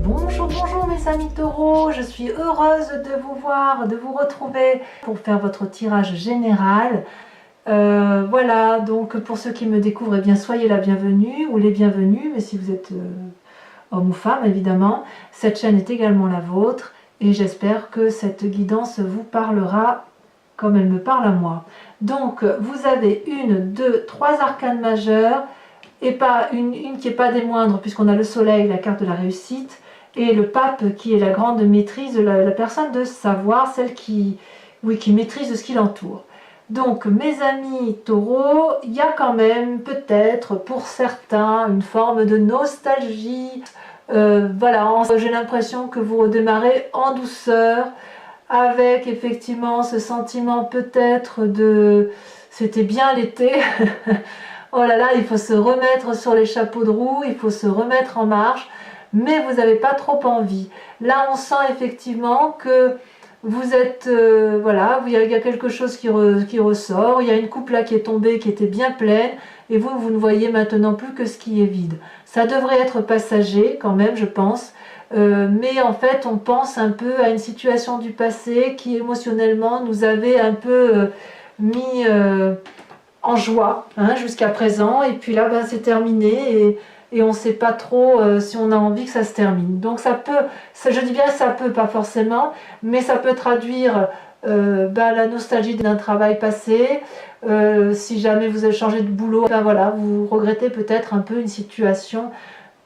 Bonjour, bonjour mes amis taureaux, je suis heureuse de vous voir, de vous retrouver pour faire votre tirage général. Voilà, donc pour ceux qui me découvrent, eh bien soyez la bienvenue ou les bienvenus, mais si vous êtes homme ou femme évidemment, cette chaîne est également la vôtre et j'espère que cette guidance vous parlera comme elle me parle à moi. Donc vous avez une, deux, trois arcanes majeures et pas une qui n'est pas des moindres puisqu'on a le soleil, la carte de la réussite, et le pape qui est la grande maîtrise de la personne de savoir, celle qui maîtrise ce qui l'entoure. Donc mes amis taureaux, il y a quand même peut-être pour certains une forme de nostalgie. Voilà, j'ai l'impression que vous redémarrez en douceur avec effectivement ce sentiment peut-être de c'était bien l'été. Oh là là, il faut se remettre sur les chapeaux de roue, il faut se remettre en marche, mais vous n'avez pas trop envie. Là, on sent effectivement que vous êtes, voilà, il y a quelque chose qui ressort, il y a une coupe là qui est tombée, qui était bien pleine, et vous ne voyez maintenant plus que ce qui est vide. Ça devrait être passager quand même, je pense, mais en fait, on pense un peu à une situation du passé qui émotionnellement nous avait un peu mis en joie jusqu'à présent, et puis là ben, c'est terminé et on ne sait pas trop si on a envie que ça se termine. Donc ça peut, je dis bien ça peut, pas forcément, mais ça peut traduire la nostalgie d'un travail passé. Si jamais vous avez changé de boulot, ben voilà, vous regrettez peut-être un peu une situation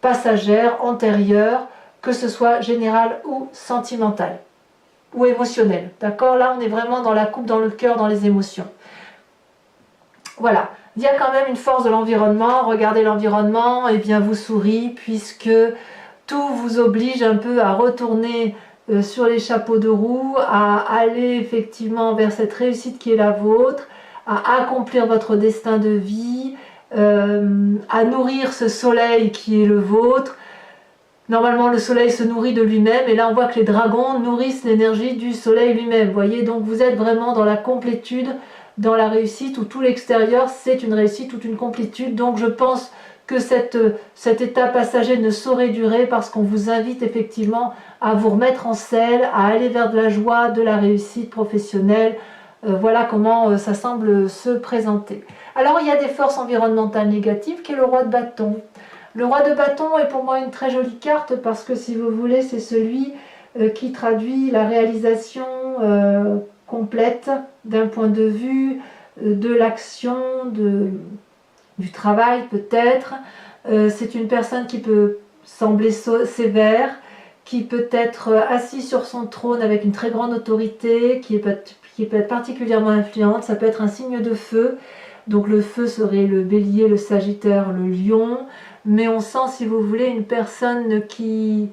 passagère, antérieure, que ce soit générale ou sentimentale ou émotionnelle. D'accord? Là on est vraiment dans la coupe, dans le cœur, dans les émotions. Voilà, il y a quand même une force de l'environnement. Regardez l'environnement, et bien vous sourit puisque tout vous oblige un peu à retourner sur les chapeaux de roue, à aller effectivement vers cette réussite qui est la vôtre, à accomplir votre destin de vie, à nourrir ce soleil qui est le vôtre. Normalement, le soleil se nourrit de lui-même, et là on voit que les dragons nourrissent l'énergie du soleil lui-même. Vous voyez, donc vous êtes vraiment dans la complétude, dans la réussite, où tout l'extérieur c'est une réussite, toute une complétude. Donc je pense que cet état passager ne saurait durer parce qu'on vous invite effectivement à vous remettre en selle, à aller vers de la joie, de la réussite professionnelle. Voilà comment ça semble se présenter. Alors il y a des forces environnementales négatives qui est le roi de bâton. Le roi de bâton est pour moi une très jolie carte parce que si vous voulez c'est celui qui traduit la réalisation complète d'un point de vue de l'action, du travail peut-être. C'est une personne qui peut sembler sévère, qui peut être assis sur son trône avec une très grande autorité, qui peut être particulièrement influente. Ça peut être un signe de feu, donc le feu serait le bélier, le sagittaire, le lion, mais on sent si vous voulez une personne qui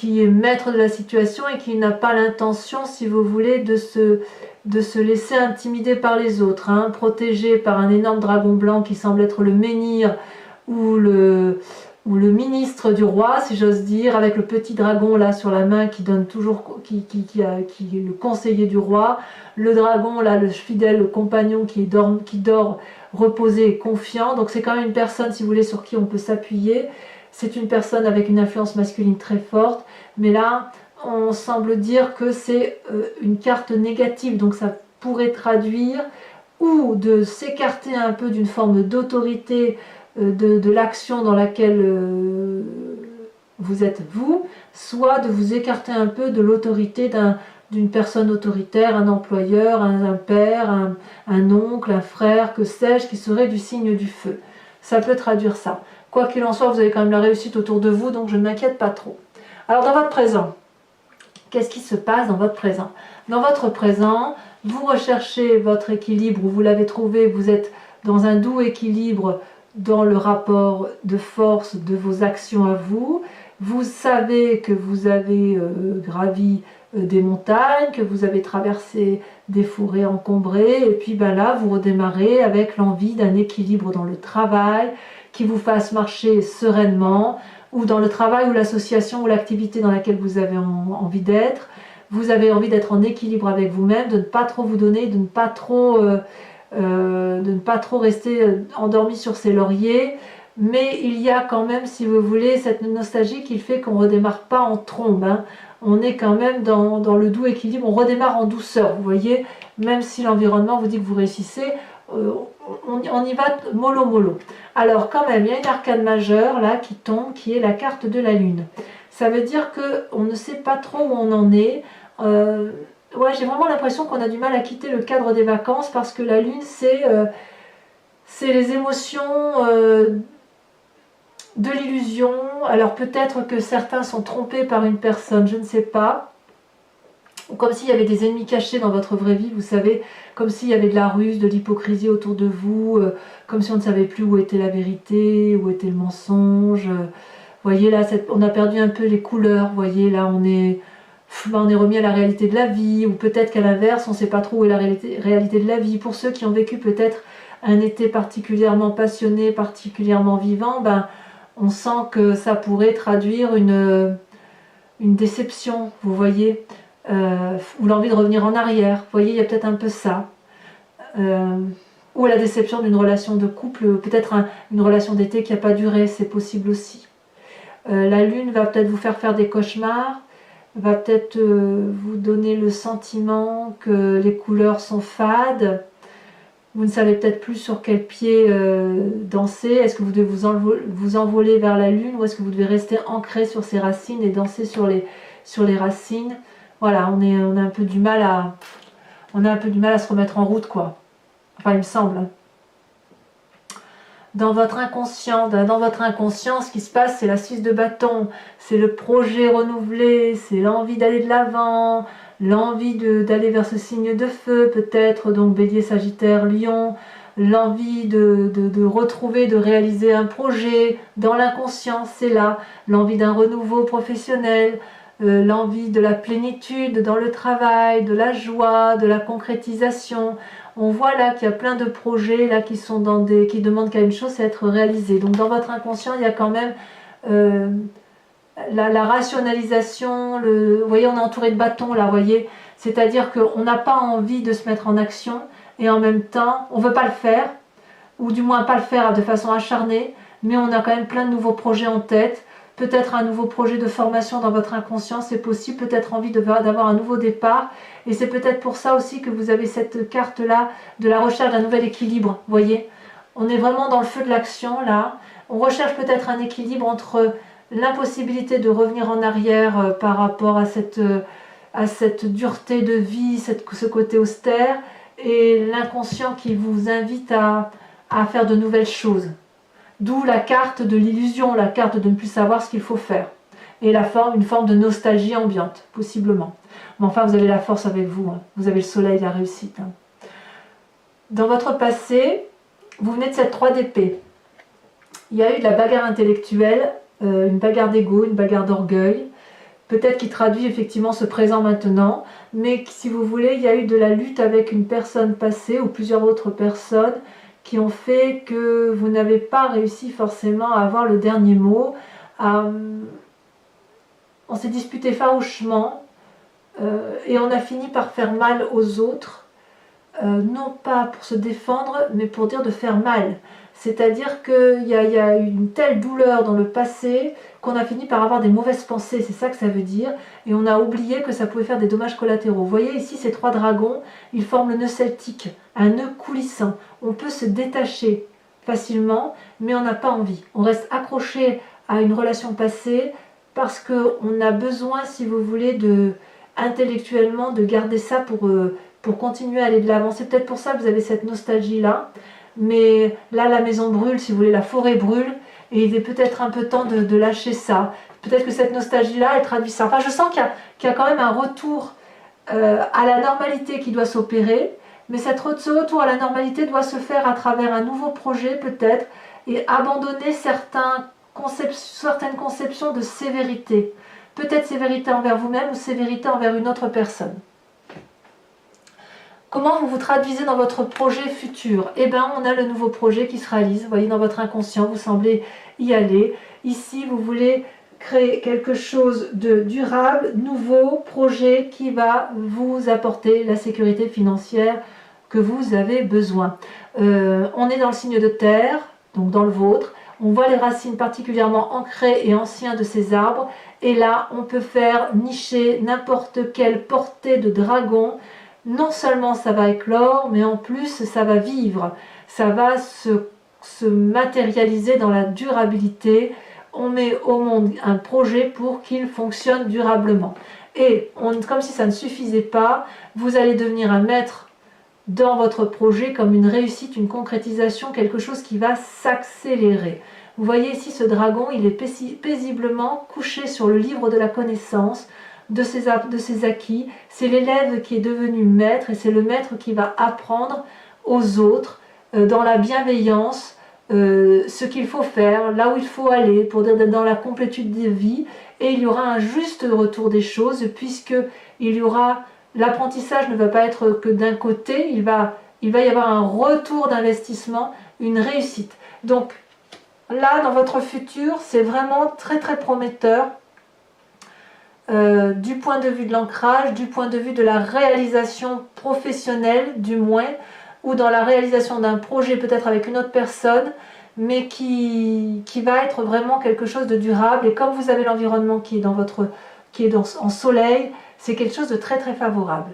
est maître de la situation et qui n'a pas l'intention, si vous voulez, de se laisser intimider par les autres, protégé par un énorme dragon blanc qui semble être le menhir ou le ministre du roi, si j'ose dire, avec le petit dragon là sur la main qui donne toujours, qui est le conseiller du roi, le dragon là, le fidèle compagnon qui dort reposé et confiant. Donc c'est quand même une personne, si vous voulez, sur qui on peut s'appuyer. C'est une personne avec une influence masculine très forte, mais là, on semble dire que c'est une carte négative, donc ça pourrait traduire ou de s'écarter un peu d'une forme d'autorité de l'action dans laquelle vous êtes vous, soit de vous écarter un peu de l'autorité d'une personne autoritaire, un employeur, un père, un oncle, un frère, que sais-je, qui serait du signe du feu. Ça peut traduire ça. Quoi qu'il en soit, vous avez quand même la réussite autour de vous, donc je ne m'inquiète pas trop. Alors dans votre présent, qu'est-ce qui se passe dans votre présent? Dans votre présent, vous recherchez votre équilibre, ou vous l'avez trouvé, vous êtes dans un doux équilibre dans le rapport de force de vos actions à vous. Vous savez que vous avez gravi des montagnes, que vous avez traversé des forêts encombrées, et puis ben là, vous redémarrez avec l'envie d'un équilibre dans le travail, qui vous fasse marcher sereinement, ou dans le travail ou l'association ou l'activité dans laquelle vous avez envie d'être. Vous avez envie d'être en équilibre avec vous-même, de ne pas trop vous donner, de ne pas trop rester endormi sur ses lauriers. mais il y a quand même, si vous voulez, cette nostalgie qui fait qu'on ne redémarre pas en trombe, hein. On est quand même dans le doux équilibre, on redémarre en douceur, vous voyez, même si l'environnement vous dit que vous réussissez, on y va mollo mollo. Alors quand même, il y a une arcane majeure là qui tombe, qui est la carte de la lune. Ça veut dire qu'on ne sait pas trop où on en est. Ouais, j'ai vraiment l'impression qu'on a du mal à quitter le cadre des vacances parce que la lune, c'est les émotions de l'illusion. Alors peut-être que certains sont trompés par une personne, je ne sais pas. Ou comme s'il y avait des ennemis cachés dans votre vraie vie, vous savez, comme s'il y avait de la ruse, de l'hypocrisie autour de vous, comme si on ne savait plus où était la vérité, où était le mensonge. Voyez là, on a perdu un peu les couleurs, voyez là, on est remis à la réalité de la vie, ou peut-être qu'à l'inverse, on ne sait pas trop où est la réalité de la vie. Pour ceux qui ont vécu peut-être un été particulièrement passionné, particulièrement vivant, ben, on sent que ça pourrait traduire une déception, vous voyez, ou l'envie de revenir en arrière. Vous voyez, il y a peut-être un peu ça. Ou la déception d'une relation de couple, peut-être une relation d'été qui n'a pas duré, c'est possible aussi. La lune va peut-être vous faire des cauchemars, va peut-être vous donner le sentiment que les couleurs sont fades. Vous ne savez peut-être plus sur quel pied danser. Est-ce que vous devez vous envoler vers la lune ou est-ce que vous devez rester ancré sur ces racines et danser sur les racines? Voilà, on a un peu du mal à se remettre en route, quoi. Enfin, il me semble. Dans votre inconscient, ce qui se passe, c'est la 6 de bâton, c'est le projet renouvelé, c'est l'envie d'aller de l'avant, l'envie d'aller vers ce signe de feu, peut-être, donc Bélier, Sagittaire, Lion, l'envie de retrouver, de réaliser un projet. Dans l'inconscient, c'est là, l'envie d'un renouveau professionnel, l'envie de la plénitude dans le travail, de la joie, de la concrétisation. On voit là qu'il y a plein de projets là qui demandent qu'à une chose, c'est être réalisé. Donc dans votre inconscient, il y a quand même la rationalisation. Vous voyez, on est entouré de bâtons là, vous voyez. C'est-à-dire qu'on n'a pas envie de se mettre en action et en même temps, on ne veut pas le faire, ou du moins pas le faire de façon acharnée, mais on a quand même plein de nouveaux projets en tête. Peut-être un nouveau projet de formation dans votre inconscient, c'est possible, peut-être envie d'avoir un nouveau départ. Et c'est peut-être pour ça aussi que vous avez cette carte-là de la recherche d'un nouvel équilibre, vous voyez. On est vraiment dans le feu de l'action, là. On recherche peut-être un équilibre entre l'impossibilité de revenir en arrière par rapport à cette dureté de vie, ce côté austère, et l'inconscient qui vous invite à faire de nouvelles choses. D'où la carte de l'illusion, la carte de ne plus savoir ce qu'il faut faire. Et une forme de nostalgie ambiante, possiblement. Mais enfin, vous avez la force avec vous, hein. Vous avez le soleil, la réussite. Hein. Dans votre passé, vous venez de cette 3 d'épée. Il y a eu de la bagarre intellectuelle, une bagarre d'ego, une bagarre d'orgueil, peut-être qui traduit effectivement ce présent maintenant, mais si vous voulez, il y a eu de la lutte avec une personne passée ou plusieurs autres personnes qui ont fait que vous n'avez pas réussi forcément à avoir le dernier mot. On s'est disputé farouchement et on a fini par faire mal aux autres, non pas pour se défendre, mais pour dire de faire mal. C'est-à-dire qu'il y a eu une telle douleur dans le passé qu'on a fini par avoir des mauvaises pensées, c'est ça que ça veut dire, et on a oublié que ça pouvait faire des dommages collatéraux. Vous voyez ici ces 3 dragons, ils forment le nœud celtique, un nœud coulissant. On peut se détacher facilement, mais on n'a pas envie. On reste accroché à une relation passée parce qu'on a besoin, si vous voulez, intellectuellement de garder ça pour continuer à aller de l'avant. C'est peut-être pour ça que vous avez cette nostalgie-là. Mais là, la maison brûle, si vous voulez, la forêt brûle, et il est peut-être un peu temps de lâcher ça. Peut-être que cette nostalgie-là, elle traduit ça. Enfin, je sens qu'il y a quand même un retour à la normalité qui doit s'opérer, mais ce retour à la normalité doit se faire à travers un nouveau projet, peut-être, et abandonner certaines conceptions de sévérité. Peut-être sévérité envers vous-même ou sévérité envers une autre personne. Comment vous vous traduisez dans votre projet futur? Eh bien, on a le nouveau projet qui se réalise. Vous voyez, dans votre inconscient, vous semblez y aller. Ici, vous voulez créer quelque chose de durable, nouveau projet qui va vous apporter la sécurité financière que vous avez besoin. On est dans le signe de terre, donc dans le vôtre. On voit les racines particulièrement ancrées et anciennes de ces arbres. Et là, on peut faire nicher n'importe quelle portée de dragon. Non seulement ça va éclore, mais en plus ça va vivre. Ça va se matérialiser dans la durabilité. On met au monde un projet pour qu'il fonctionne durablement. Et comme si ça ne suffisait pas, vous allez devenir un maître dans votre projet comme une réussite, une concrétisation, quelque chose qui va s'accélérer. Vous voyez ici ce dragon, il est paisiblement couché sur le livre de la connaissance, de ses acquis. C'est l'élève qui est devenu maître et c'est le maître qui va apprendre aux autres dans la bienveillance, ce qu'il faut faire, là où il faut aller pour d'être dans la complétude de vie, et il y aura un juste retour des choses puisque il y aura l'apprentissage ne va pas être que d'un côté, il va y avoir un retour d'investissement, une réussite. Donc là, dans votre futur, c'est vraiment très très prometteur du point de vue de l'ancrage, du point de vue de la réalisation professionnelle du moins, ou dans la réalisation d'un projet peut-être avec une autre personne, mais qui va être vraiment quelque chose de durable. Et comme vous avez l'environnement qui est en soleil, c'est quelque chose de très très favorable.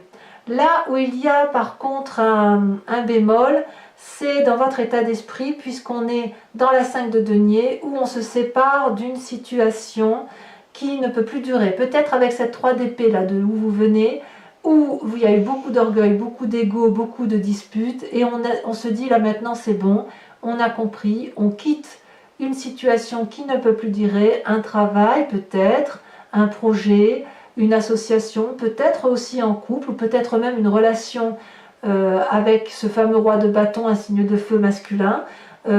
Là où il y a par contre un bémol, c'est dans votre état d'esprit, puisqu'on est dans la 5 de denier, où on se sépare d'une situation qui ne peut plus durer. Peut-être avec cette 3 d'épée là de où vous venez, où il y a eu beaucoup d'orgueil, beaucoup d'ego, beaucoup de disputes, et on se dit là maintenant c'est bon, on a compris, on quitte une situation qui ne peut plus durer, un travail peut-être, un projet, une association, peut-être aussi en couple, ou peut-être même une relation avec ce fameux roi de bâton, un signe de feu masculin, ou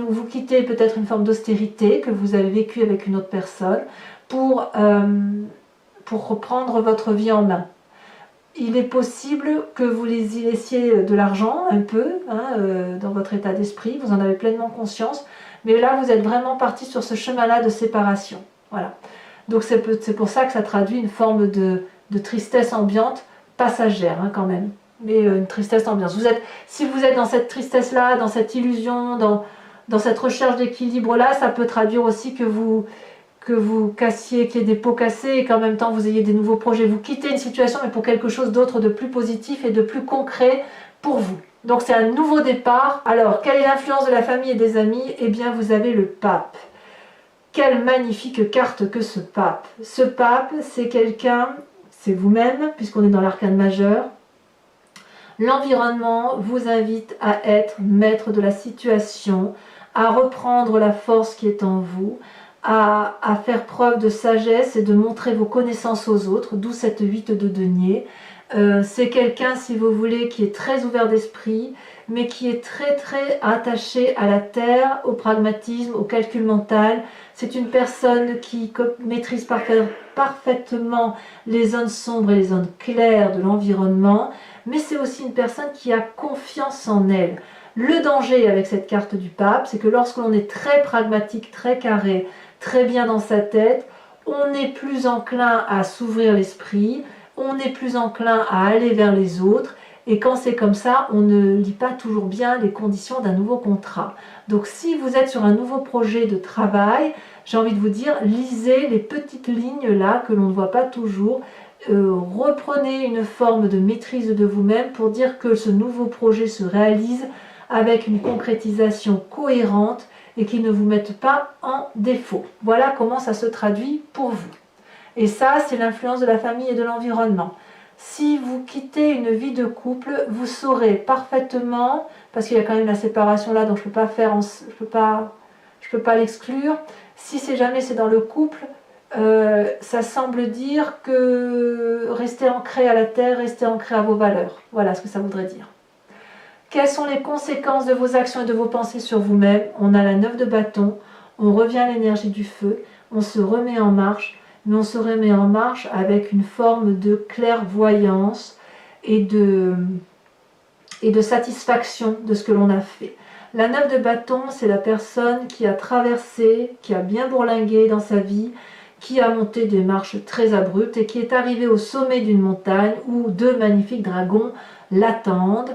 vous quittez peut-être une forme d'austérité que vous avez vécue avec une autre personne pour reprendre votre vie en main. Il est possible que vous y laissiez de l'argent un peu dans votre état d'esprit, vous en avez pleinement conscience, mais là vous êtes vraiment parti sur ce chemin-là de séparation. Voilà. Donc c'est pour ça que ça traduit une forme de tristesse ambiante, passagère quand même, mais une tristesse ambiante. Si vous êtes dans cette tristesse-là, dans cette illusion, dans cette recherche d'équilibre-là, ça peut traduire aussi que vous cassiez, qu'il y ait des pots cassés et qu'en même temps vous ayez des nouveaux projets. Vous quittez une situation mais pour quelque chose d'autre de plus positif et de plus concret pour vous. Donc c'est un nouveau départ. Alors, quelle est l'influence de la famille et des amis? Eh bien, vous avez le pape. Quelle magnifique carte que ce pape. Ce pape, c'est quelqu'un, c'est vous-même, puisqu'on est dans l'arcane majeur. L'environnement vous invite à être maître de la situation, à reprendre la force qui est en vous, à faire preuve de sagesse et de montrer vos connaissances aux autres, d'où cette 8 de denier. C'est quelqu'un, si vous voulez, qui est très ouvert d'esprit, mais qui est très très attaché à la terre, au pragmatisme, au calcul mental. C'est une personne qui maîtrise parfaitement les zones sombres et les zones claires de l'environnement, mais c'est aussi une personne qui a confiance en elle. Le danger avec cette carte du pape, c'est que lorsque l'on est très pragmatique, très carré, très bien dans sa tête, on est plus enclin à s'ouvrir l'esprit, on est plus enclin à aller vers les autres, et quand c'est comme ça, on ne lit pas toujours bien les conditions d'un nouveau contrat. Donc si vous êtes sur un nouveau projet de travail, j'ai envie de vous dire, lisez les petites lignes là que l'on ne voit pas toujours, reprenez une forme de maîtrise de vous-même pour dire que ce nouveau projet se réalise avec une concrétisation cohérente et qui ne vous mette pas en défaut. Voilà comment ça se traduit pour vous. Et ça, c'est l'influence de la famille et de l'environnement. Si vous quittez une vie de couple, vous saurez parfaitement, parce qu'il y a quand même la séparation là, donc je peux pas l'exclure. Si jamais c'est dans le couple, ça semble dire que restez ancré à la terre, restez ancré à vos valeurs. Voilà ce que ça voudrait dire. Quelles sont les conséquences de vos actions et de vos pensées sur vous-même? On a la 9 de bâton, on revient à l'énergie du feu, on se remet en marche, mais on se remet en marche avec une forme de clairvoyance et de satisfaction de ce que l'on a fait. La 9 de bâton, c'est la personne qui a traversé, qui a bien bourlingué dans sa vie, qui a monté des marches très abruptes et qui est arrivé au sommet d'une montagne où deux magnifiques dragons l'attendent.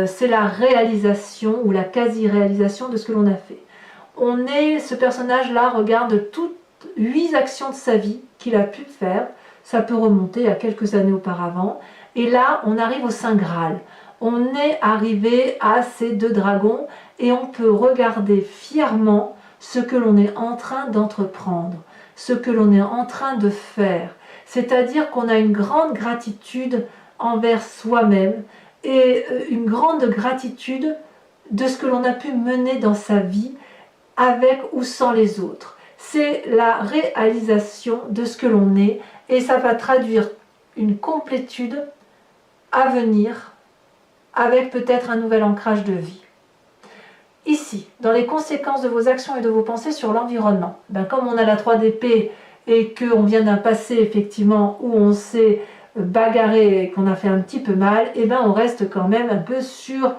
C'est la réalisation ou la quasi-réalisation de ce que l'on a fait. Ce personnage-là regarde toutes 8 actions de sa vie qu'il a pu faire. Ça peut remonter à quelques années auparavant. Et là, on arrive au Saint Graal. On est arrivé à ces 2 dragons et on peut regarder fièrement ce que l'on est en train d'entreprendre, ce que l'on est en train de faire. C'est-à-dire qu'on a une grande gratitude envers soi-même et une grande gratitude de ce que l'on a pu mener dans sa vie avec ou sans les autres. C'est la réalisation de ce que l'on est et ça va traduire une complétude à venir avec peut-être un nouvel ancrage de vie. Ici, dans les conséquences de vos actions et de vos pensées sur l'environnement, comme on a la 3 d'épée et qu'on vient d'un passé effectivement où on s'est bagarré et qu'on a fait un petit peu mal, on reste quand même un peu sur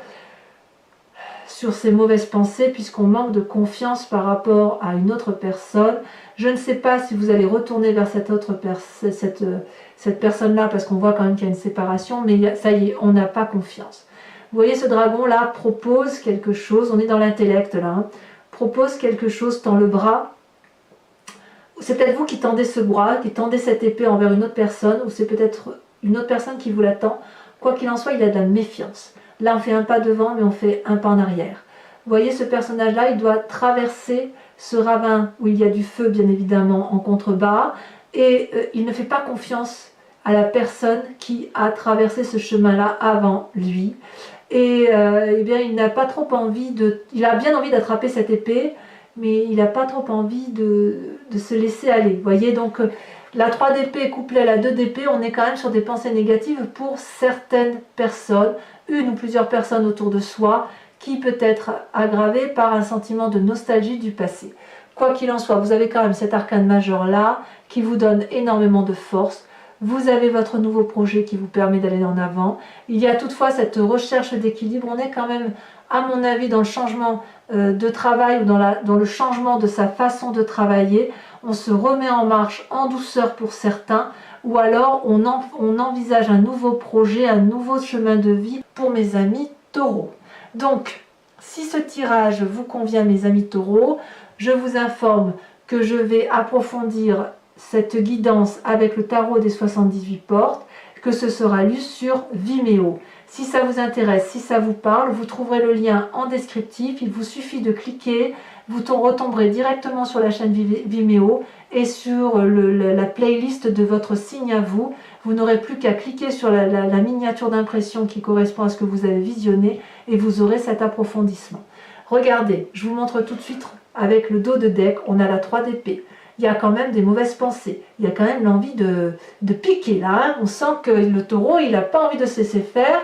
ces mauvaises pensées puisqu'on manque de confiance par rapport à une autre personne. Je ne sais pas si vous allez retourner vers cette personne-là parce qu'on voit quand même qu'il y a une séparation, mais ça y est, on n'a pas confiance. Vous voyez, ce dragon-là propose quelque chose, on est dans l'intellect là, propose quelque chose, tend le bras. C'est peut-être vous qui tendez ce bras, qui tendez cette épée envers une autre personne, ou c'est peut-être une autre personne qui vous l'attend. Quoi qu'il en soit, il a de la méfiance. Là, on fait un pas devant, mais on fait un pas en arrière. Vous voyez, ce personnage-là, il doit traverser ce ravin où il y a du feu, bien évidemment, en contrebas, et il ne fait pas confiance à la personne qui a traversé ce chemin-là avant lui. Et il n'a pas trop envie il a bien envie d'attraper cette épée, mais il n'a pas trop envie de se laisser aller. Vous voyez, donc la 3 d'épée couplée à la 2 d'épée, on est quand même sur des pensées négatives pour certaines personnes, une ou plusieurs personnes autour de soi, qui peut être aggravée par un sentiment de nostalgie du passé. Quoi qu'il en soit, vous avez quand même cet arcane majeur là, qui vous donne énormément de force. Vous avez votre nouveau projet qui vous permet d'aller en avant. Il y a toutefois cette recherche d'équilibre. On est quand même, à mon avis, dans le changement de travail ou dans le changement de sa façon de travailler. On se remet en marche en douceur pour certains, ou alors on envisage un nouveau projet, un nouveau chemin de vie pour mes amis taureaux. Donc, si ce tirage vous convient, mes amis taureaux, je vous informe que je vais approfondir cette guidance avec le tarot des 78 portes, que ce sera lu sur Vimeo. Si ça vous intéresse, si ça vous parle, vous trouverez le lien en descriptif. Il vous suffit de cliquer, vous retomberez directement sur la chaîne Vimeo et sur la playlist de votre signe à vous. Vous n'aurez plus qu'à cliquer sur la miniature d'impression qui correspond à ce que vous avez visionné et vous aurez cet approfondissement. Regardez, je vous montre tout de suite avec le dos de deck, on a la 3 d'épée. Il y a quand même des mauvaises pensées. Il y a quand même l'envie de piquer là. Hein. On sent que le taureau, il n'a pas envie de se laisser faire.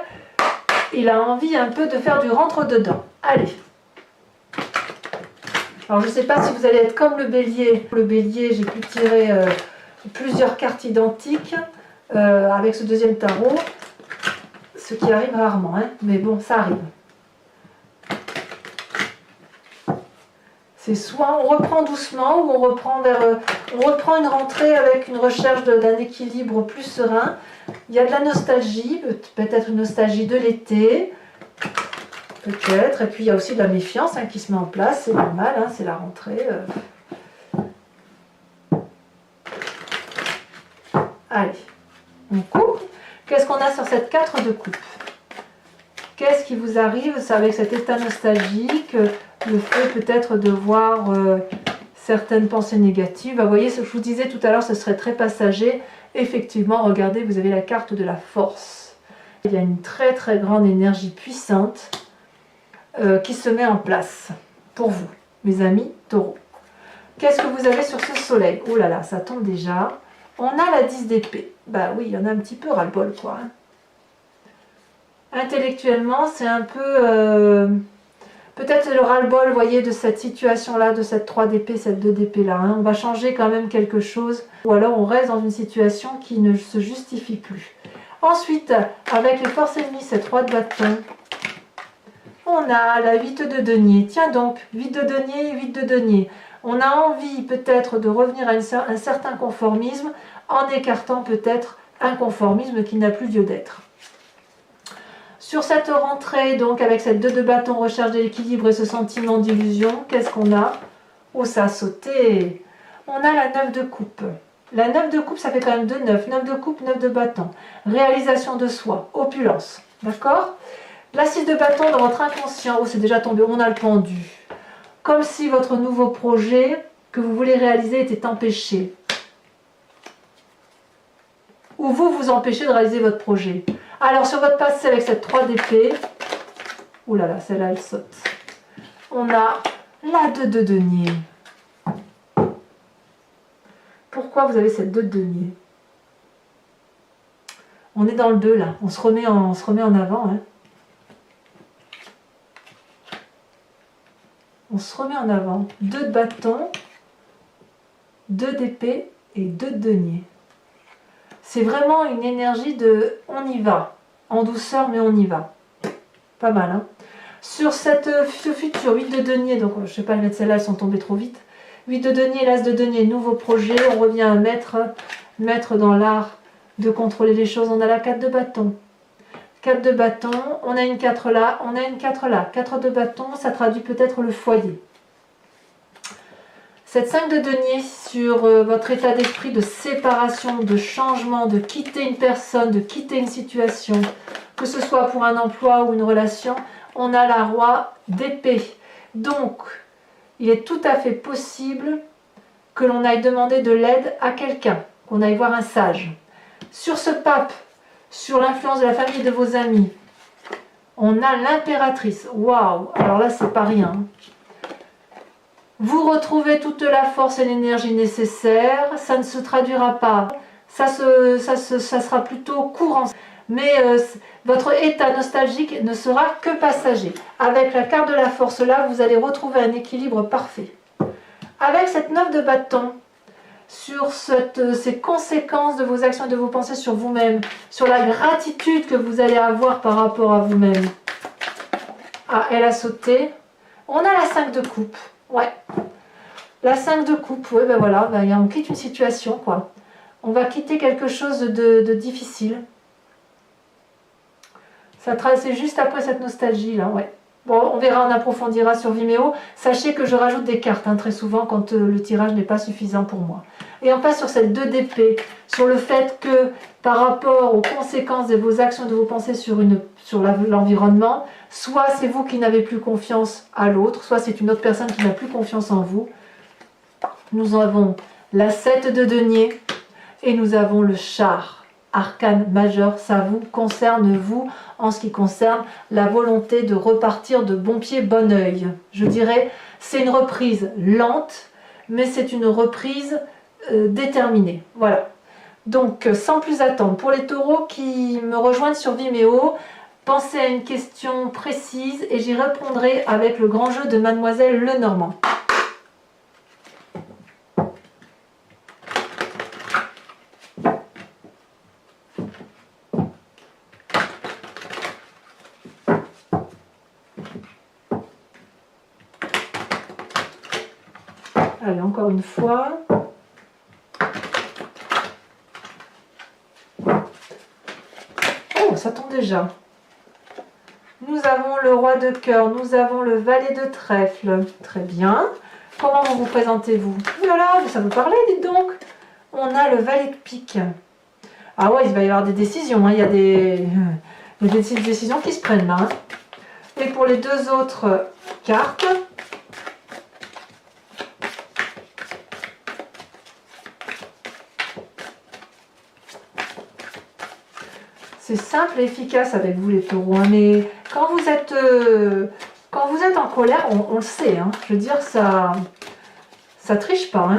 Il a envie un peu de faire du rentre-dedans. Allez. Alors je ne sais pas si vous allez être comme le bélier. Le bélier, j'ai pu tirer plusieurs cartes identiques avec ce deuxième tarot. Ce qui arrive rarement. Hein. Mais bon, ça arrive. C'est soit on reprend doucement ou on reprend une rentrée avec une recherche d'un équilibre plus serein. Il y a de la nostalgie, peut-être une nostalgie de l'été, peut-être. Et puis il y a aussi de la méfiance qui se met en place, c'est normal, c'est la rentrée. Allez, on coupe. Qu'est-ce qu'on a sur cette 4 de coupe? Qu'est-ce qui vous arrive avec cet état nostalgique? Le fait peut-être de voir certaines pensées négatives. Vous voyez, ce que je vous disais tout à l'heure, ce serait très passager. Effectivement, regardez, vous avez la carte de la force. Il y a une très très grande énergie puissante qui se met en place pour vous, mes amis taureaux. Qu'est-ce que vous avez sur ce soleil? Oh là là, ça tombe déjà. On a la 10 d'épée. Bah oui, il y en a un petit peu ras-le-bol, quoi. Intellectuellement, c'est un peu... peut-être le ras-le-bol, vous voyez, de cette situation-là, de cette 3 d'épée, cette 2 d'épée-là. On va changer quand même quelque chose. Ou alors on reste dans une situation qui ne se justifie plus. Ensuite, avec les forces ennemies, cette 3 de bâton, on a la 8 de denier. Tiens donc, 8 de denier, 8 de denier. On a envie peut-être de revenir à un certain conformisme en écartant peut-être un conformisme qui n'a plus lieu d'être. Sur cette rentrée, donc avec cette 2 de bâton, recherche de l'équilibre et ce sentiment d'illusion, qu'est-ce qu'on a? Oh, ça a sauté. On a la 9 de coupe. La 9 de coupe, ça fait quand même 2 9. 9 de coupe, 9 de bâton. Réalisation de soi, opulence. D'accord? La 6 de bâton dans votre inconscient. Oh, c'est déjà tombé. On a le pendu. Comme si votre nouveau projet que vous voulez réaliser était empêché. Ou vous vous empêchez de réaliser votre projet. Alors, sur votre passé avec cette 3 d'épée. Ouh là là, celle-là, elle saute. On a la 2 de denier. Pourquoi vous avez cette 2 de denier? On est dans le 2 là, on se remet en avant. Hein. On se remet en avant. 2 de bâton, 2 d'épée et 2 de denier. C'est vraiment une énergie de on y va, en douceur mais on y va. Pas mal. Hein. Sur ce futur 8 de denier, donc je ne sais pas mettre celle-là, elles sont tombées trop vite. 8 de denier, l'as de denier, nouveau projet, on revient à mettre dans l'art de contrôler les choses. On a la 4 de bâton. 4 de bâton, on a une 4 là, on a une 4 là. 4 de bâton, ça traduit peut-être le foyer. Cette 5 de denier sur votre état d'esprit de séparation, de changement, de quitter une personne, de quitter une situation, que ce soit pour un emploi ou une relation, on a la roi d'épée. Donc, il est tout à fait possible que l'on aille demander de l'aide à quelqu'un, qu'on aille voir un sage. Sur ce pape, sur l'influence de la famille et de vos amis, on a l'impératrice. Waouh! Alors là, c'est pas rien. Vous retrouvez toute la force et l'énergie nécessaire. Ça ne se traduira pas. Ça sera plutôt courant. Mais votre état nostalgique ne sera que passager. Avec la carte de la force là, vous allez retrouver un équilibre parfait. Avec cette 9 de bâton, sur ces conséquences de vos actions et de vos pensées sur vous-même, sur la gratitude que vous allez avoir par rapport à vous-même. Ah, elle a sauté. On a la 5 de coupe. Ouais. La 5 de coupe, oui, ben voilà, on quitte une situation, quoi. On va quitter quelque chose de difficile. C'est juste après cette nostalgie là, ouais. Bon, on verra, on approfondira sur Vimeo. Sachez que je rajoute des cartes très souvent quand le tirage n'est pas suffisant pour moi. Et on passe sur cette 2 d'épée, sur le fait que par rapport aux conséquences de vos actions, de vos pensées sur l'environnement, soit c'est vous qui n'avez plus confiance à l'autre, soit c'est une autre personne qui n'a plus confiance en vous. Nous avons la 7 de denier et nous avons le char. Arcane majeur, ça vous concerne vous en ce qui concerne la volonté de repartir de bon pied, bon oeil. Je dirais, c'est une reprise lente, mais c'est une reprise déterminée. Voilà. Donc, sans plus attendre, pour les taureaux qui me rejoignent sur Vimeo, pensez à une question précise et j'y répondrai avec le grand jeu de Mademoiselle Lenormand. Allez, encore une fois. Oh, ça tombe déjà. Nous avons le roi de cœur, nous avons le valet de trèfle. Très bien. Comment vous présentez-vous? Ouh là là, ça vous parlait, dites donc. On a le valet de pique. Ah ouais, il va y avoir des décisions. Hein. Il y a des décisions qui se prennent là. Hein. Et pour les deux autres cartes... C'est simple et efficace avec vous les taureaux, hein, mais quand vous êtes en colère, on le sait, hein, je veux dire, ça triche pas. Hein.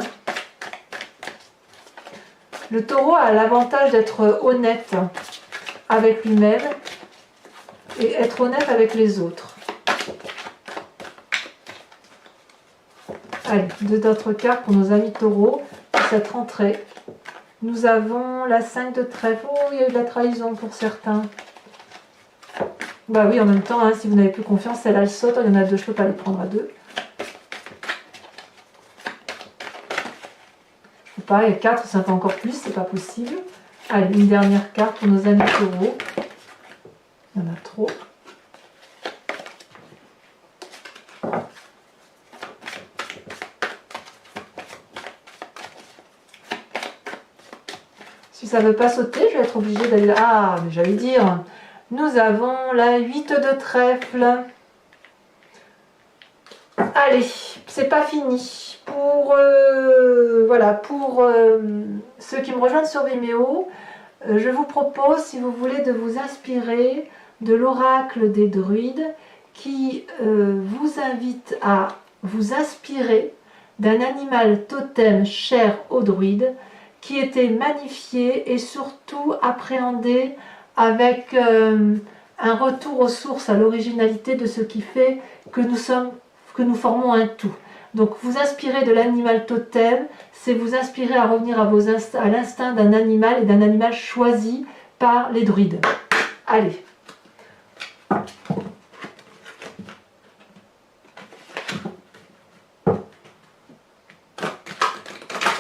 Le taureau a l'avantage d'être honnête avec lui-même et être honnête avec les autres. Allez, deux autres cartes pour nos amis taureaux pour cette rentrée. Nous avons la 5 de trèfle. Oh, il y a eu de la trahison pour certains. Bah oui, en même temps, hein, si vous n'avez plus confiance, celle-là, elle saute. Il y en a deux, je ne peux pas les prendre à deux. Je ne peux pas, il y a 4, c'est encore plus, c'est pas possible. Allez, une dernière carte pour nos amis taureaux. Il y en a trop. Si ça ne veut pas sauter, je vais être obligée d'aller là. Ah, mais j'allais dire, nous avons la 8 de trèfle. Allez, c'est pas fini. Voilà, pour ceux qui me rejoignent sur Vimeo, je vous propose, si vous voulez, de vous inspirer de l'oracle des druides qui vous invite à vous inspirer d'un animal totem cher aux druides qui était magnifié et surtout appréhendé avec un retour aux sources, à l'originalité de ce qui fait que nous formons un tout. Donc vous inspirer de l'animal totem, c'est vous inspirer à revenir à l'instinct d'un animal et d'un animal choisi par les druides. Allez.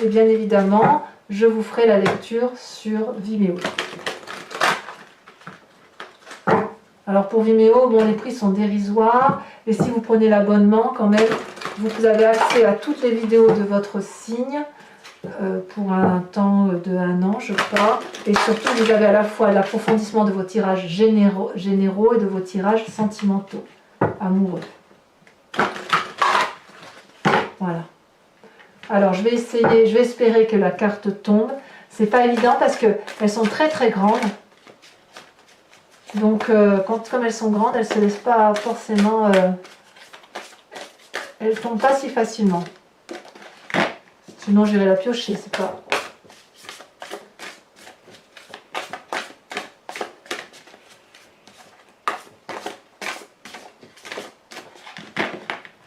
Et bien évidemment, je vous ferai la lecture sur Vimeo. Alors pour Vimeo, bon, les prix sont dérisoires, et si vous prenez l'abonnement, quand même, vous avez accès à toutes les vidéos de votre signe pour un temps de 1 an, je crois. Et surtout, vous avez à la fois l'approfondissement de vos tirages généraux et de vos tirages sentimentaux, amoureux. Voilà. Alors je vais espérer que la carte tombe. C'est pas évident parce qu'elles sont très très grandes. Donc comme elles sont grandes, elles se laissent pas forcément... elles tombent pas si facilement. Sinon j'irai la piocher, c'est pas...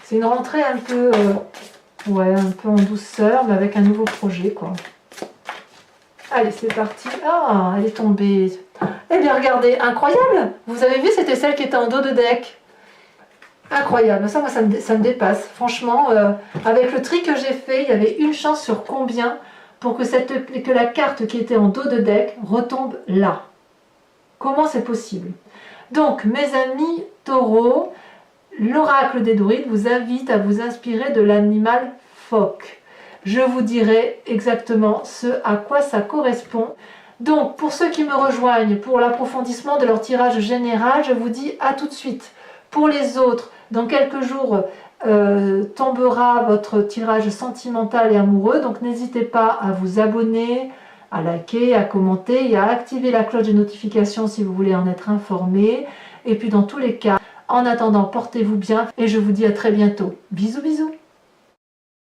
C'est une rentrée un peu... ouais, un peu en douceur, mais avec un nouveau projet, quoi. Allez, c'est parti. Ah, elle est tombée. Eh bien, regardez, incroyable. Vous avez vu, c'était celle qui était en dos de deck. Incroyable. Ça, moi, ça me dépasse. Franchement, avec le tri que j'ai fait, il y avait une chance sur combien pour que la carte qui était en dos de deck retombe là. Comment c'est possible? Donc, mes amis taureaux, l'oracle des druides vous invite à vous inspirer de l'animal phoque. Je vous dirai exactement ce à quoi ça correspond. Donc, pour ceux qui me rejoignent pour l'approfondissement de leur tirage général, je vous dis à tout de suite. Pour les autres, dans quelques jours, tombera votre tirage sentimental et amoureux. Donc, n'hésitez pas à vous abonner, à liker, à commenter et à activer la cloche de notification si vous voulez en être informé. Et puis, dans tous les cas, en attendant, portez-vous bien et je vous dis à très bientôt. Bisous, bisous!